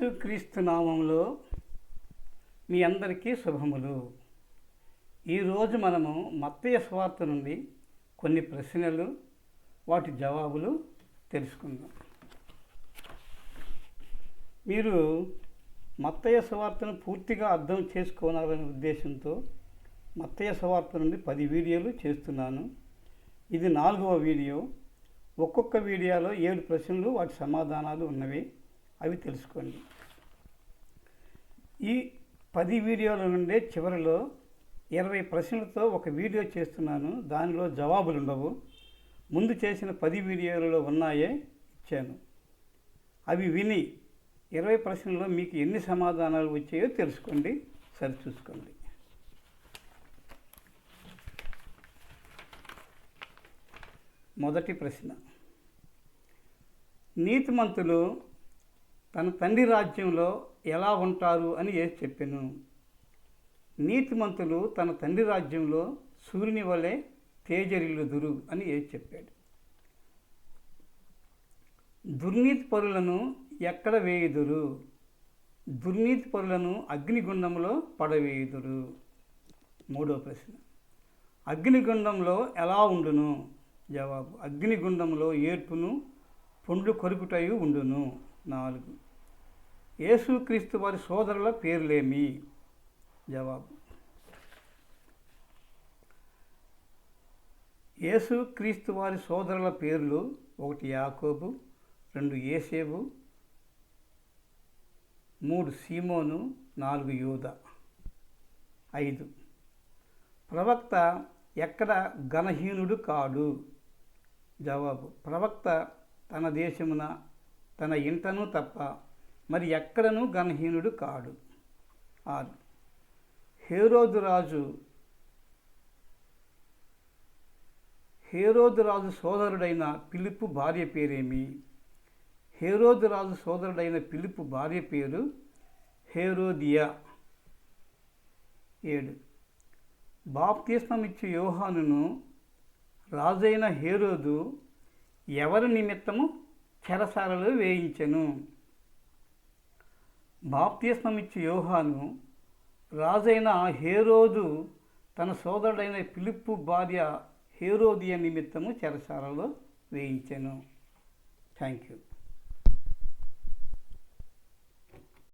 యేసుక్రీస్తు నామములో మీ అందరికీ శుభములు. ఈరోజు మనము మత్తయి సువార్త నుండి కొన్ని ప్రశ్నలు వాటి జవాబులు తెలుసుకుందాం. మీరు మత్తయి సువార్తను పూర్తిగా అర్థం చేసుకోవాలనే ఉద్దేశంతో మత్తయి సువార్త నుండి 10 వీడియోలు చేస్తున్నాను. ఇది 4వ వీడియో. ఒక్కొక్క వీడియోలో 7 ప్రశ్నలు వాటి సమాధానాలు ఉన్నవి, అవి తెలుసుకోండి. ఈ 10 వీడియోల నుండే చివరిలో 20 ప్రశ్నలతో ఒక వీడియో చేస్తున్నాను. దానిలో జవాబులు ఉండవు. ముందు చేసిన 10 వీడియోలలో ఉన్నాయే ఇచ్చాను. అవి విని 20 ప్రశ్నల్లో మీకు ఎన్ని సమాధానాలు వచ్చాయో తెలుసుకోండి, సరిచూసుకోండి. మొదటి ప్రశ్న, నీతిమంతులు తన తండ్రి రాజ్యంలో ఎలా ఉంటారు అని యేసు చెప్పెను. నీతిమంతులు తన తండ్రి రాజ్యంలో సూర్యుని వలె తేజరిల్లుదురు అని యేసు చెప్పాడు. దుర్నీతి పరులను ఎక్కడ వేయుదురు? దుర్నీతి పరులను అగ్నిగుండంలో పడవేయుదురు. మూడో ప్రశ్న, అగ్నిగుండంలో ఎలా ఉండును? జవాబు, అగ్నిగుండంలో ఏర్పును పండ్లు కొరుకుటయు ఉండును. 4, యేసుక్రీస్తు వారి సోదరుల పేర్లేమి? జవాబు, యేసుక్రీస్తు వారి సోదరుల పేర్లు 1 యాకోబు, 2 యేసేపు, 3 సీమోను, 4 యూదా. 5, ప్రవక్త ఎక్కడ ఘనహీనుడు కాడు? జవాబు, ప్రవక్త తన దేశమున తన ఇంటను తప్ప మరి ఎక్కడనూ ఘనహీనుడు కాడు. 6, హేరోదు రాజు సోదరుడైన ఫిలిప్పు భార్య పేరేమి? హేరోదు రాజు సోదరుడైన ఫిలిప్పు భార్య పేరు హేరోదియా. 7, బాప్తిస్మమిచ్చు యోహానును రాజైన హేరోదు ఎవరి నిమిత్తము చెరసాలలో వేయించెను? బాప్తిస్మమిచ్చు యోహాను రాజైన హేరోదు తన సోదరుడైన ఫిలిప్పు భార్య హేరోదియ నిమిత్తము చెరసాలలో వేయించెను. Thank you.